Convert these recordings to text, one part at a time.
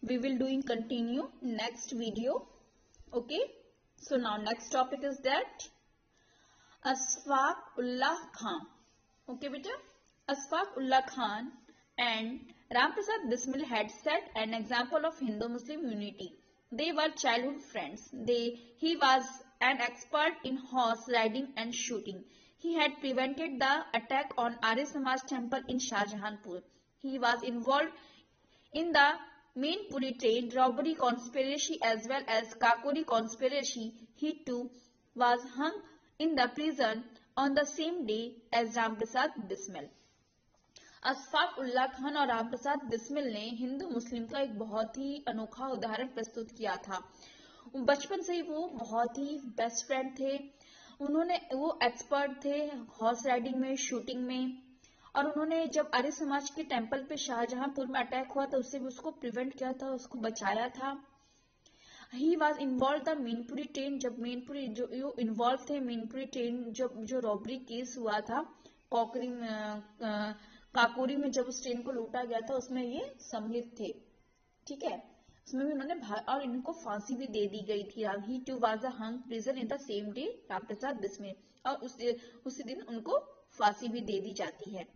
We will do in continue next video. Okay. So now next topic is that Ashfaq Ullah Khan. Okay, beta. Ashfaq Ullah Khan and Ram Prasad Bismil had set an example of Hindu-Muslim unity. They were childhood friends. He was an expert in horse riding and shooting. He had prevented the attack on Arya Samaj temple in Shahjahanpur. He was involved in the Mainpuri train robbery conspiracy as well as Kakori conspiracy. He too was hung in the prison on the same day as Ram Prasad Bismil. Ashfaq Ulla Khan और राम प्रसाद बिस्मिल ने हिंदू मुस्लिम का एक बहुत ही अनोखा उदाहरण प्रस्तुत किया था। बचपन से ही वो बहुत ही बेस्ट फ्रेंड थे। वो एक्सपर्ट थे हॉर्स राइडिंग में, शूटिंग में, और उन्होंने जब आर्य समाज के टेंपल पे शाहजहांपुर में अटैक हुआ तो उससे उसको प्रिवेंट किया था, उसको बचाया था। He was involve the Mainpuri train, जब मीनपुरी जो इन्वॉल्व थे मीनपुरी ट्रेन जो रॉबरी केस हुआ था काकोरी में, जब उस ट्रेन को लूटा गया था उसमें ये सम्मिलित थे। ठीक है, उसमें भी उन्होंने और इनको फांसी भी दे दी गई थी। He too was hung prison in the same day Ram Prasad Bismil, और उसी दिन उनको फांसी भी दे दी जाती है।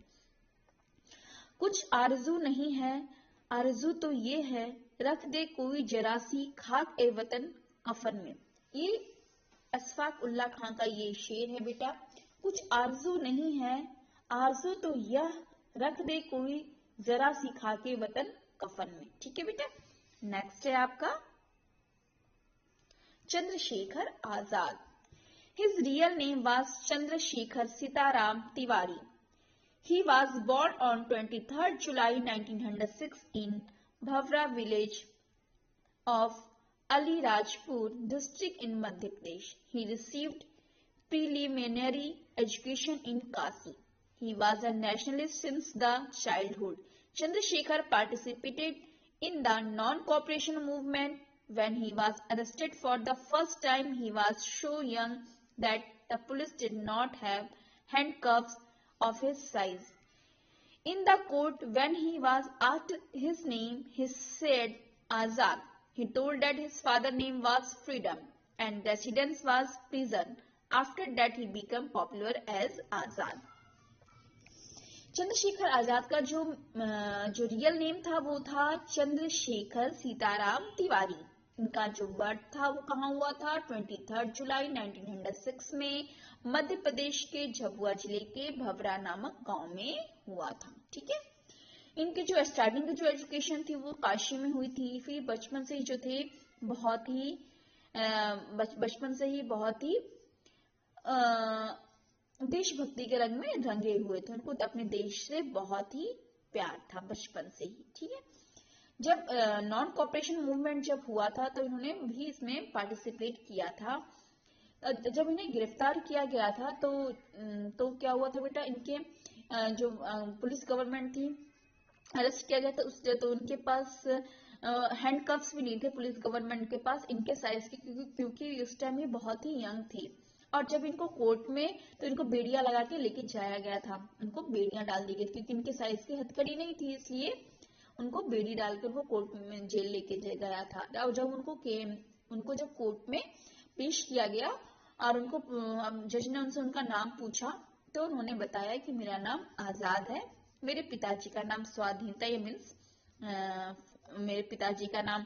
कुछ आरजू नहीं है, आरजू तो ये है, रख दे कोई जरासी खाक ए वतन कफन में। ये अशफाक उल्ला खान का ये शेर है बेटा। कुछ आरजू नहीं है, आरजू तो यह, रख दे कोई जरा सी खाके वतन कफन में। ठीक है बेटा। नेक्स्ट है आपका Chandrashekhar Azad. His real name was Chandrashekhar Sitaram Tiwari. He was born on 23rd July 1906 in Bhavra village of Alirajpur district in Madhya Pradesh. He received preliminary education in Kasi. He was a nationalist since the childhood. Chandrasekhar participated in the non-cooperation movement. When he was arrested for the first time, he was so young that the police did not have handcuffs of his size. In the court, when he was asked his name, he said Azad. He told that his father's name was Freedom and residence was prison. After that, he became popular as Azad. Chandrashekhar Azad का जो real name था वो था चंद्रशेखर सीताराम तिवारी। इनका जो birth था वो कहाँ हुआ था? 23 जुलाई 1906 में मध्य प्रदेश के झबुआ जिले के भवरा नामक गांव में हुआ था। ठीक है। इनके जो स्टार्टिंग की जो एजुकेशन थी वो काशी में हुई थी। फिर बचपन से ही जो थे बहुत ही देशभक्ति के रंग में रंगे हुए थे। उनको अपने देश से बहुत ही प्यार था बचपन से ही। ठीक है। जब नॉन कॉपरेशन मूवमेंट जब हुआ था तो इन्होंने भी इसमें पार्टिसिपेट किया था। जब इन्हें गिरफ्तार किया गया था तो क्या हुआ था बेटा, इनके जो पुलिस गवर्नमेंट थी, अरेस्ट किया गया था तो उनके पास हैंडकफ्स भी नहीं थे पुलिस गवर्नमेंट के पास इनके साइज के, क्योंकि उस टाइम ये बहुत ही यंग थे। और जब इनको कोर्ट में तो इनको बेड़ियां लगा के लेके जाया गया था। उनको बेड़ियां डाल दी गई क्योंकि इनके साइज की हथकड़ी नहीं थी, इसलिए उनको बेड़ी डालकर वो कोर्ट में जेल लेके गया था। और जब उनको जब कोर्ट में पेश किया गया और उनको जज ने उनसे उनका नाम पूछा तो उन्होंने बताया कि मेरा नाम आजाद है, मेरे पिताजी का नाम स्वाधीनता, ये मीन्स मेरे पिताजी का नाम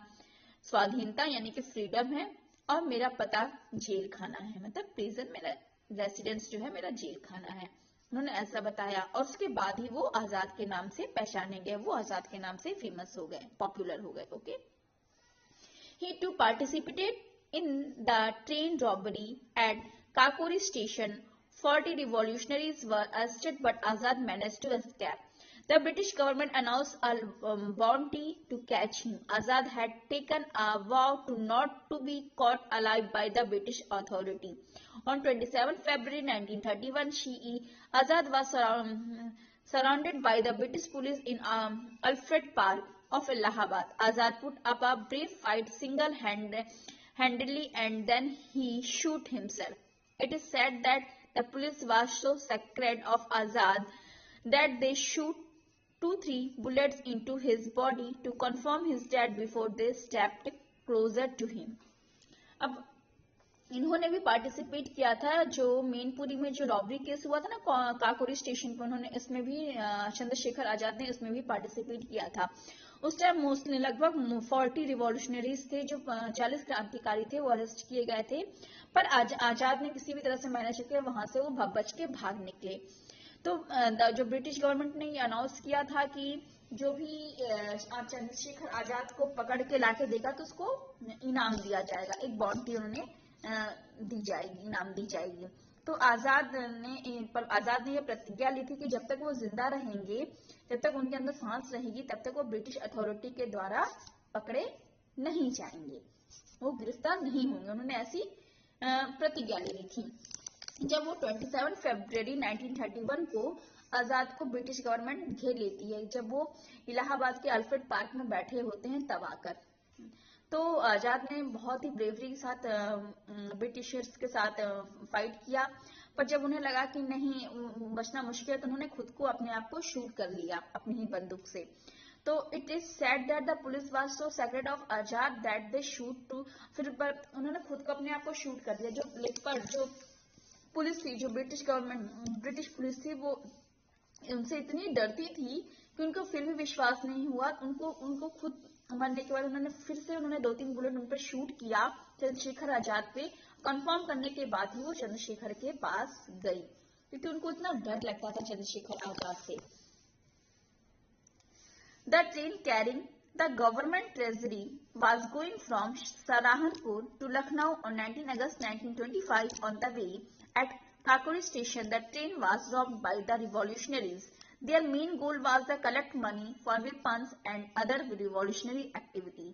स्वाधीनता यानी कि फ्रीडम है, और मेरा पता जेल खाना है, मतलब प्रिजन, मेरा रेसिडेंस जो है मेरा जेल खाना है। उन्होंने ऐसा बताया और उसके बाद ही वो आजाद के नाम से पहचाने गए, वो आजाद के नाम से फेमस हो गए, पॉपुलर हो गए। Okay. He too participated in the train robbery at Kakori station. 40 revolutionaries were arrested, but Azad managed to escape. The British government announced a bounty to catch him. Azad had taken a vow not to be caught alive by the British authority. On 27 February 1931, Azad was surrounded by the British police in Alfred Park of Allahabad. Azad put up a brave fight single-handedly and then he shoot himself. It is said that the police was so scared of Azad that they shoot 2-3 bullets into his body to confirm his death before they stepped closer to him. अब इन्होंने भी participate किया था, जो मेनपुरी में जो robbery case हुआ था ना काकोरी स्टेशन पर, उन्होंने इसमें भी चंद्रशेखर आजाद ने उसमें भी पार्टिसिपेट किया था। उस टाइम मोस्टली लगभग 40 रिवॉल्यूशनरीज थे, जो 40 क्रांतिकारी थे, वो अरेस्ट किए गए थे, पर आजाद ने किसी भी तरह से मैनेज करके वहां से वो बच के भाग निकले। तो जो ब्रिटिश गवर्नमेंट ने ये अनाउंस किया था कि जो भी आप चंद्रशेखर आजाद को पकड़ के लाके देगा तो उसको इनाम दिया जाएगा, एक बाउंड्री उन्होंने दी जाएगी, इनाम दी जाएगी। तो आजाद ने यह प्रतिज्ञा ली थी कि जब तक वो जिंदा रहेंगे, जब तक उनके अंदर सांस रहेगी, तब तक वो ब्रिटिश अथॉरिटी के द्वारा पकड़े नहीं जाएंगे, वो गिरफ्तार नहीं होंगे। उन्होंने ऐसी प्रतिज्ञा ली थी। जब वो 27 फरवरी 1931 को आजाद को ब्रिटिश गवर्नमेंट घेर लेती है, जब वो इलाहाबाद के अल्फ्रेड पार्क में बैठे होते हैं तब आकर, तो आजाद ने बहुत ही ब्रेवरी के साथ ब्रिटिशर्स के साथ फाइट किया, पर जब उन्हें लगा कि नहीं बचना मुश्किल है, तो उन्होंने खुद को अपने आप को शूट कर लिया अपनी ही बंदूक से। तो it is said that the police was so secret of Azad that they shoot to, फिर उन्होंने खुद को अपने आप को शूट कर दिया। जो पुलिस थी, जो ब्रिटिश पुलिस थी, वो उनसे इतनी डरती थी कि उनको फिर भी विश्वास नहीं हुआ। उनको खुद मरने के बाद उन्होंने 2-3 बुलेट उन पर शूट किया चंद्रशेखर आजाद पे। कंफर्म करने के बाद ही वो चंद्रशेखर के पास गई, क्योंकि उनको इतना डर लगता था चंद्रशेखर आजाद से। The train carrying the government treasury was going from Saharanpur to Lucknow on 19 August 1925. On the way at Kakori station, the train was robbed by the revolutionaries. Their main goal was to collect money for weapons and other revolutionary activity.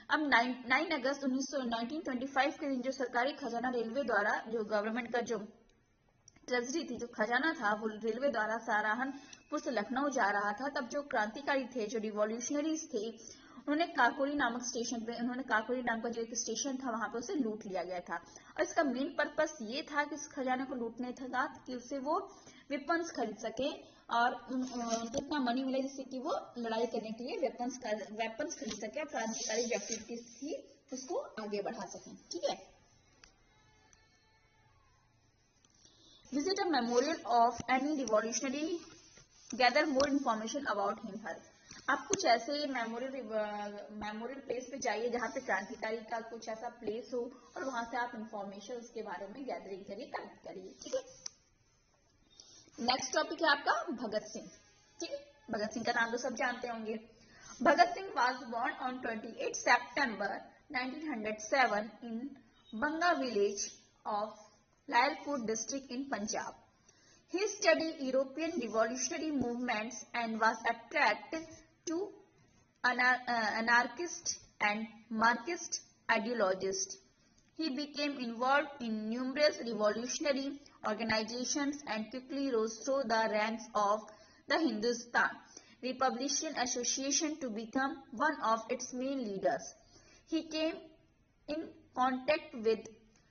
अब 9 अगस्त 1925 के दिन जो सरकारी खजाना railway द्वारा, जो government का जो ट्रेजरी थी, जो खजाना था, वो रेलवे द्वारा सहारनपुर से लखनऊ जा रहा था, तब जो क्रांतिकारी थे, जो रिवॉल्यूशनरीज थे, उन्होंने काकोरी नामक स्टेशन पे, काकोरी नाम का जो एक स्टेशन था, वहां पे उसे लूट लिया गया था। और इसका मेन पर्पस ये था कि इस खजाने को लूटने था कि उससे वो वेपन्स खरीद सके और जितना मनी मिले जिससे कि वो लड़ाई करने के लिए वेपन्स खरीद सके और क्रांतिकारी जो एक्टिविटीज थी उसको आगे बढ़ा सके। ठीक है। Visit a memorial of any revolutionary, gather more information about him her. आप कुछ ऐसे मेमोरियल प्लेस पे जाइए जहाँ पे क्रांतिकारी का कुछ ऐसा प्लेस हो और वहां से आप इंफॉर्मेशन उसके बारे में गैदरिंग करिए, कलेक्ट करिए। ठीक है। नेक्स्ट टॉपिक है आपका भगत सिंह। ठीक है, भगत सिंह का नाम तो सब जानते होंगे। Bhagat Singh was born on 28 September 1907 in Banga village of Lyallpur district in Punjab. He studied European revolutionary movements and was attracted to anarchist and Marxist ideologies. He became involved in numerous revolutionary organizations and quickly rose through the ranks of the Hindustan Republican Association to become one of its main leaders. He came in contact with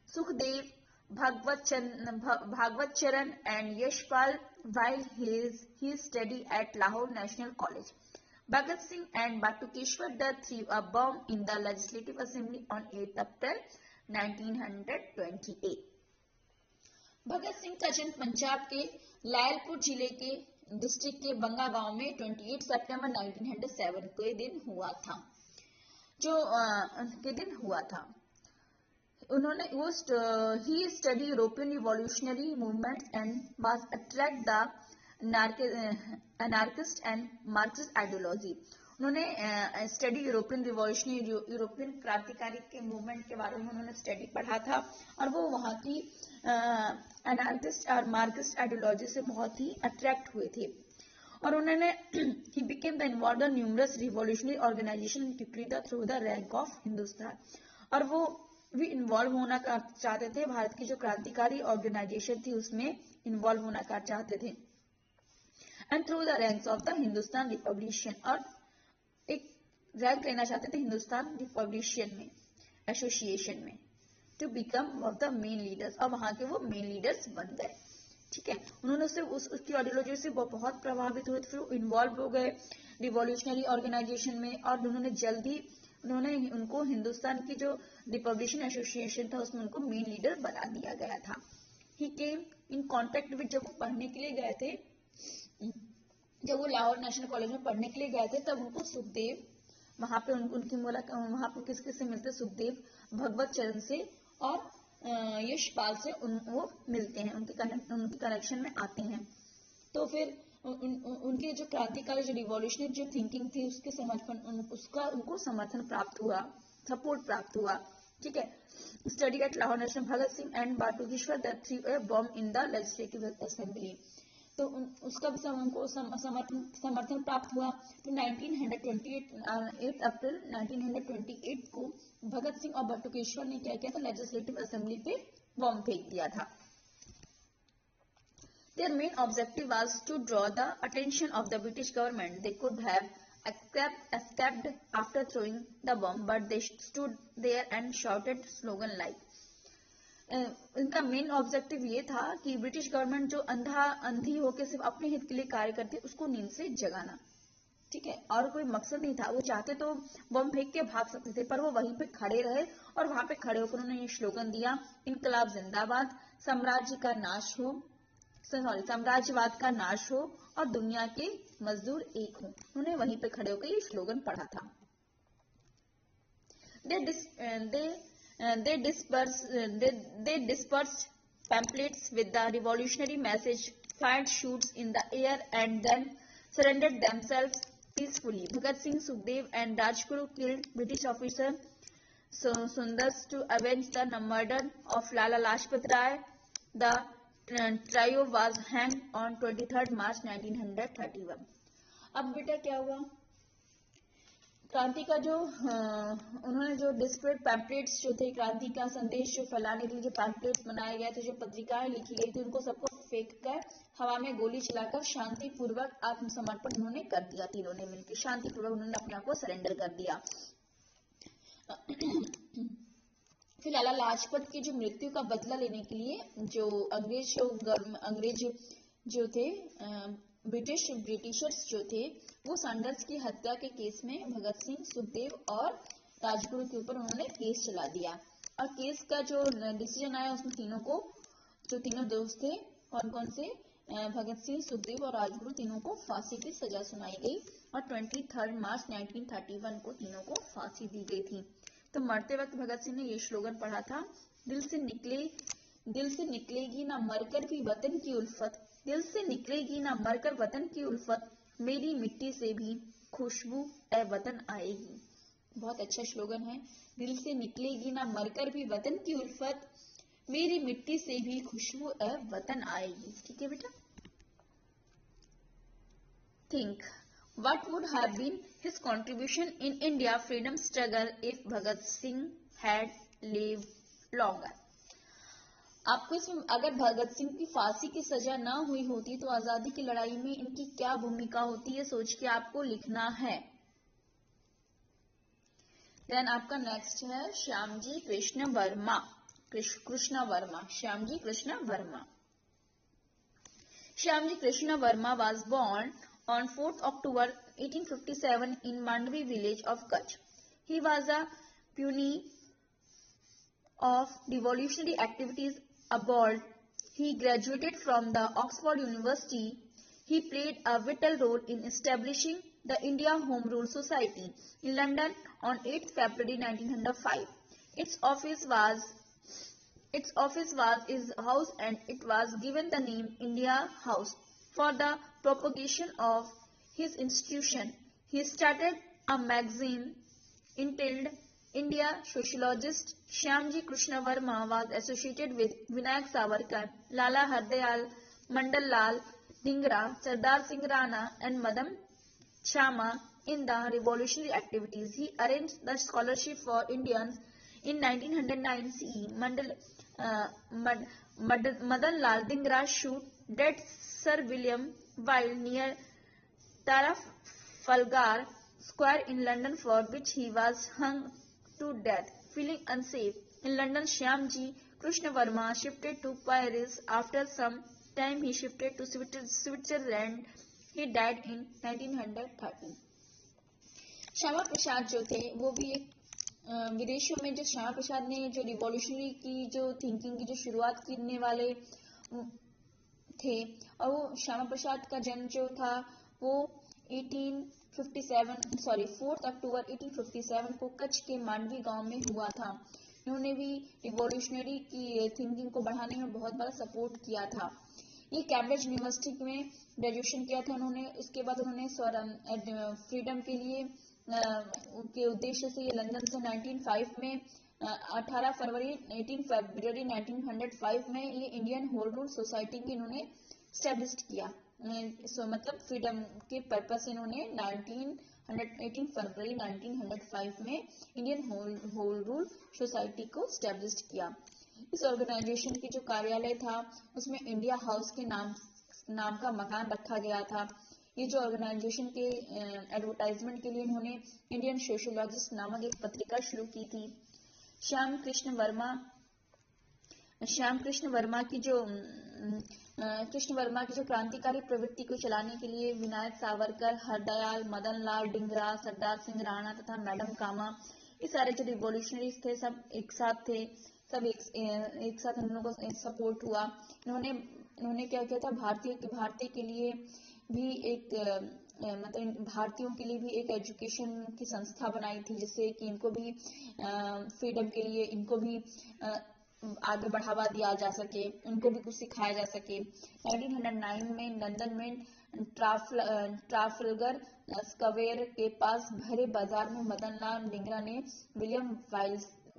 Sukhdev, Bhagwat Charan and Yashpal while he studied at Lahore National College. Bhagat Singh and Batukeshwar Dutt were born in the Legislative Assembly on 8 April 1928. Bhagat Singh का जन्म पंजाब के लायलपुर जिले के district के बंगा गांव में 28 September 1907 के दिन हुआ था। उन्होंने he studied European revolutionary movements and was attracted the anarchist and Marxist ideology. उन्होंने स्टडी यूरोपियन क्रांतिकारी के मूवमेंट के बारे में उन्होंने स्टडी पढ़ा था और वो वहाँ की अनार्किस्ट और मार्क्सिस्ट आइडियोलॉजी से बहुत ही अट्रैक्ट हुए थे। और उन्होंने he became the involved in numerous revolutionary organization quickly through the rank of Hindustan. और वो भी इन्वॉल्व होना चाहते थे, भारत की जो क्रांतिकारी ऑर्गेनाइजेशन थी उसमें इन्वॉल्व होना चाहते थे। And through the ranks of the Hindustan Republican, और एक रैंक लेना चाहते थे हिंदुस्तान रिपब्लिशियन में, एसोसिएशन में, to become one of the main leaders, और वहां के वो मेन लीडर्स बन गए। ठीक है। उन्होंने उससे उसकी आइडियोलॉजी से बहुत प्रभावित हुए, फिर इन्वॉल्व हो गए रिवॉल्यूशनरी ऑर्गेनाइजेशन में, और उन्होंने उनको हिंदुस्तान की जो रिपब्लिकन एसोसिएशन था उसमें उनको मेन लीडर बना दिया गया था। ही केम इन कॉन्टेक्ट विद, जब वो पढ़ने के लिए गए थे, जब वो लाहौर नेशनल कॉलेज में पढ़ने के लिए गए थे, तब उनको सुखदेव वहां पे उनकी मुलाकात, वहां पे किस किस से मिलते, सुखदेव, भगवत चरण से और यशपाल से वो मिलते हैं, उनके कनेक्शन में आते हैं। तो फिर उनके जो क्रांतिकारी जो रिवॉल्यूशनरी जो थिंकिंग थी उसके उनको समर्थन प्राप्त हुआ, सपोर्ट प्राप्त हुआ। ठीक है। Study at Lahore national, Bhagat Singh and Batukeshwar that threw a bomb in the legislative assembly, तो उसका भी उनको समर्थन प्राप्त हुआ। तो 8 अप्रैल 1928 को भगत सिंह और बटुकेश्वर ने क्या किया था, लेजिस्लेटिव असेंबली पे बॉम्ब फेंक दिया था। Their main objective was to draw the attention of the British government. They could have escaped after throwing the bomb, but they stood there and shouted slogan like. इनका main objective ये था कि British government जो अंधी होकर सिर्फ अपने हित के लिए कार्य करती है उसको नींद से जगाना। ठीक है। और कोई मकसद नहीं था, वो चाहते तो बम फेंक के भाग सकते थे, पर वो वहीं पे खड़े रहे और वहां पे खड़े होकर उन्होंने ये स्लोगन दिया, इनकलाब जिंदाबाद, साम्राज्यवाद का नाश हो और दुनिया के मजदूर एक हो। उन्होंने वहीं पे खड़े होकर ये स्लोगन पढ़ा था। They dispersed pamphlets with the revolutionary message, fired shots in the air, and then surrendered themselves peacefully. Bhagat Singh, Sukhdev, and Rajguru killed British officer Sundars to avenge the murder of Lala Lajpat Rai. The trio was hanged on 23rd March 1931. अब बेटा क्या हुआ, क्रांति का जो उन्होंने जो desperate pamphlets जो थे, क्रांति का संदेश जो फैलाने के लिए जो पैम्पलेट्स बनाए गए थे, जो पत्रिकाएं लिखी गई थी, उनको सबको फेंक कर हवा में गोली चलाकर शांतिपूर्वक आत्मसमर्पण उन्होंने कर दिया। तीनों ने मिलकर शांतिपूर्वक उन्होंने अपने आप को सरेंडर कर दिया। फिर लाला लाजपत की जो मृत्यु का बदला लेने के लिए जो अंग्रेज जो थे, ब्रिटिशर्स जो थे, वो सैंडर्स की हत्या के केस में भगत सिंह, सुखदेव और राजगुरु के ऊपर उन्होंने केस चला दिया। और केस का जो डिसीजन आया उसमें तीनों दोस्त थे, कौन कौन से, भगत सिंह, सुखदेव और राजगुरु, तीनों को फांसी की सजा सुनाई गई और 23 मार्च 1931 को तीनों को फांसी दी गई थी। तो मरते वक्त भगत सिंह ने ये स्लोगन पढ़ा था, दिल से निकलेगी ना मरकर भी वतन की उल्फत, दिल से निकलेगी ना मरकर वतन की उल्फत, मेरी मिट्टी से भी खुशबू ए वतन आएगी। बहुत अच्छा स्लोगन है, दिल से निकलेगी ना मरकर भी वतन की उल्फत, मेरी मिट्टी से भी खुशबू ए वतन आएगी। ठीक है बेटा। Think what would have been his contribution in India freedom struggle if Bhagat Singh had lived longer. आपको इसमें अगर भगत सिंह की फांसी की सजा ना हुई होती तो आजादी की लड़ाई में इनकी क्या भूमिका होती है, सोच के आपको लिखना है। देन आपका नेक्स्ट है Shyamji Krishna Verma. Shyamji Krishna Verma was born on 4th October 1857 in Mandvi village of Kutch. He was a pioneer of revolutionary activities abroad. He graduated from the Oxford University. He played a vital role in establishing the India Home Rule Society in London on 8th February 1905. Its office was his house and it was given the name India House for the propagation of his institution. He started a magazine entitled India. Sociologist Shyamji Krishna Verma was associated with Vinayak Savarkar, Lala Hardayal, Mandal Lal Dhingra, Sardar Singh Rana and Madam Chama in the revolutionary activities. He arranged the scholarship for Indians in 1909 CE. Madan Lal Dhingra shot dead Sir William Wilde near Trafalgar Square in London, for which he was hung to death. Feeling unsafe in London, Shyamji Krishna Verma shifted to Paris after some time he shifted to Switzerland. He died in 1913. Shyama Prasad जो थे वो भी एक विदेशों में, जो श्यामा प्रसाद ने जो रिवॉल्यूशनरी की जो थिंकिंग की जो शुरुआत करने वाले थे, और वो श्यामा प्रसाद का जन्म जो था वो 4 अक्टूबर 1857 को कच्छ के मांडवी गांव में हुआ था। इन्होंने भी रिवॉल्यूशनरी की थिंकिंग को बढ़ाने में बहुत बड़ा सपोर्ट किया था। ये कैम्ब्रिज यूनिवर्सिटी में ग्रेजुएशन किया था उन्होंने। उसके बाद उन्होंने फ्रीडम के लिए के उद्देश्य से ये लंदन से 1905 में 18 फरवरी 1905 में ये इंडियन होम रूल सोसाइटी की इन्होंने स्टैब्लिश किया। मतलब फ्रीडम के पर्पस से इन्होंने 18 फरवरी 1905 में इंडियन होम रूल सोसाइटी को स्टैब्लिश किया। इस ऑर्गेनाइजेशन की जो कार्यालय था उसमें इंडिया हाउस के नाम का मकान रखा गया था। ये जो ऑर्गेनाइजेशन के एडवर्टाइजमेंट के लिए इन्होंने इंडियन सोशियोलॉजिस्ट नामक एक पत्रिका शुरू की थी। श्याम कृष्ण वर्मा की जो क्रांतिकारी प्रवृत्ति को चलाने के लिए विनायक सावरकर, हरदयाल, मदन लाल डिंगरा, सरदार सिंह राणा तथा मैडम कामा, ये सारे जो रिवॉल्यूशनरीज थे सब एक साथ थे, सब एक साथ उन लोगों को सपोर्ट हुआ। इन्होंने क्या किया था, भारतीय के लिए भी एक मतलब भारतीयों के लिए भी एक एजुकेशन की संस्था बनाई थी, जिससे कि इनको भी फ्रीडम के लिए इनको भी आगे बढ़ावा दिया जा सके, उनको भी कुछ सिखाया जा सके। 1909 में लंदन में ट्राफलगर स्क्वायर के पास भरे बाजार में मदन लाल डिंगरा ने विलियम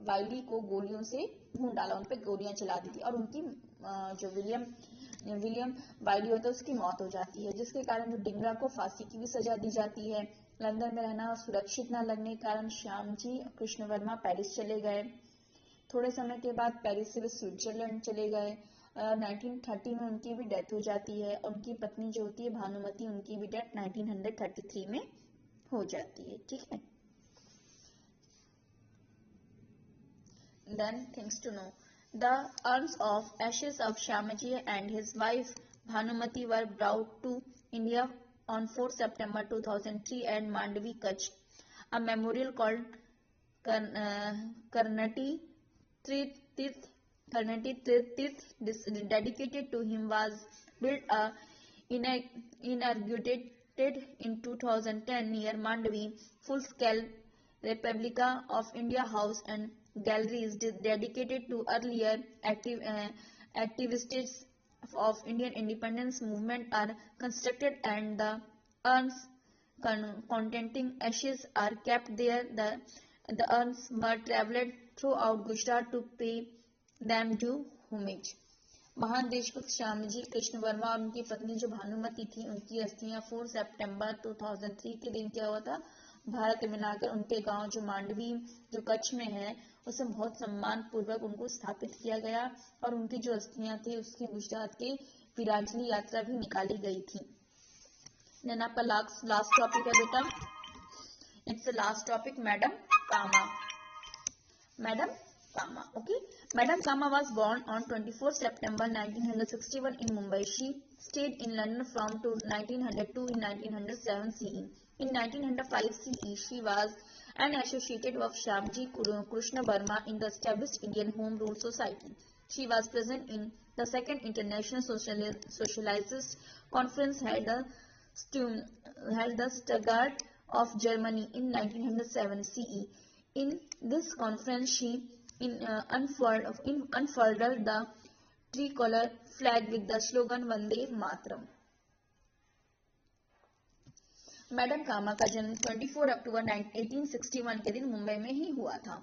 वाइली को गोलियों से भून डाला, उन पे गोलियां चला दी थी और उनकी जो विलियम वाइली होता है उसकी मौत हो जाती है, जिसके कारण डिंगरा को फांसी की भी सजा दी जाती है। लंदन में रहना सुरक्षित न लगने के कारण श्यामजी कृष्ण वर्मा पेरिस चले गए। थोड़े समय के बाद पेरिस से वे स्विट्जरलैंड चले गए। 1930 में उनकी भी डेथ हो जाती है। उनकी पत्नी जो होती है भानुमति, उनकी भी डेथ 1933 में हो जाती है। ठीक है। Then things to know: the urns of ashes of Shyamaji and his wife Bhanumati were brought to India on 4 September 2003 at Mandvi, Kutch. A memorial called Karnati Tirth dedicated to him was built inaugurated in 2010 near Mandvi. Full-scale replica of India House and galleries dedicated to earlier activists of Indian independence movement are constructed, and the urns containing ashes are kept there. The urns were traveled throughout Gujarat to pay them due homage. महान देशभक्त श्यामजी कृष्ण वर्मा और उनकी पत्नी जो भानुमति थी, उनकी अस्थियां 4 सितंबर 2003 के दिन क्या हुआ था, भारत में लाकर उनके गांव जो मांडवी जो कच्छ में है उसमें बहुत सम्मान पूर्वक उनको स्थापित किया गया और उनकी जो अस्थियां थी उसकी गुजरात के विराजली यात्रा भी निकाली गई थी। देन आपका लास्ट टॉपिक है बेटा, it's the last topic, madam Cama. Okay. Madam Kama was born on 24 September 1961 in Mumbai. She stayed in London from 1902 in 1907 CE. In 1905 CE, she was an associate of Shyamji Krishna Verma in the established Indian Home Rule Society. She was present in the Second International Socialist Conference held the Stuttgart of Germany in 1907 CE. In this conference, she unfurled the tricolor flag with the slogan Vande Mataram. Madam Cama का जन्म 24 अक्टूबर 1861 के दिन मुंबई में ही हुआ था।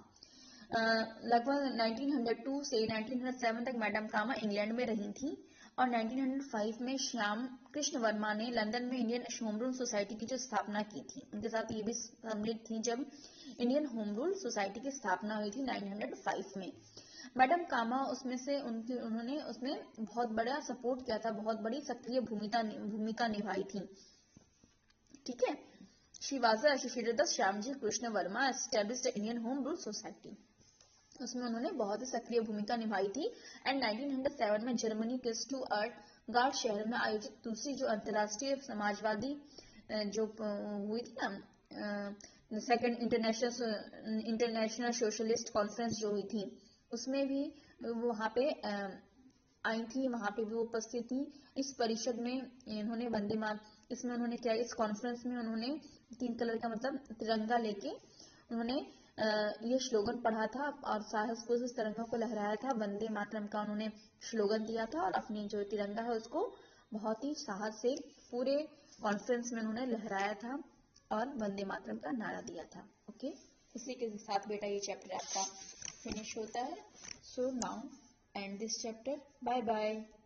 लगभग 1902 से 1907 तक मैडम कामा इंग्लैंड में रही थी और 1905 में श्याम कृष्ण वर्मा ने लंदन में इंडियन होम रूल सोसाइटी की जो स्थापना की थी, उनके साथ ये भी सम्मिलित थी जब इंडियन होम रूल सोसाइटी की स्थापना हुई थी 1905 में। मैडम कामा उसमें से उन्होंने उसमें बहुत बड़ा सपोर्ट किया था, बहुत बड़ी सक्रिय भूमिका निभाई थी। ठीक है। She was associated with Shyamji Krishna Verma established Indian home rule society, उसमें उन्होंने बहुत ही सक्रिय भूमिका निभाई थी। एंड 1907 में जर्मनी के स्टुअर्ट गार्ड शहर में आयोजित दूसरी जो अंतर्राष्ट्रीय समाजवादी जो हुई थी ना, सेकंड इंटरनेशनल सोशलिस्ट कॉन्फ्रेंस जो हुई थी, उसमें भी वहां पे आई थी, वहां पे भी वो उपस्थित थी। इस परिषद में इन्होंने वंदे मातरम, इसमें उन्होंने क्या, इस कॉन्फ्रेंस में उन्होंने 3 कलर का मतलब तिरंगा लेके उन्होंने ये स्लोगन पढ़ा था और साहस को इस तिरंगा को लहराया था। वंदे मातरम का उन्होंने स्लोगन दिया था और अपनी जो तिरंगा है उसको बहुत ही साहस से पूरे कॉन्फ्रेंस में उन्होंने लहराया था और वंदे मातरम का नारा दिया था। ओके, इसी के साथ बेटा ये चैप्टर आपका फिनिश होता है। So now end this chapter. Bye bye.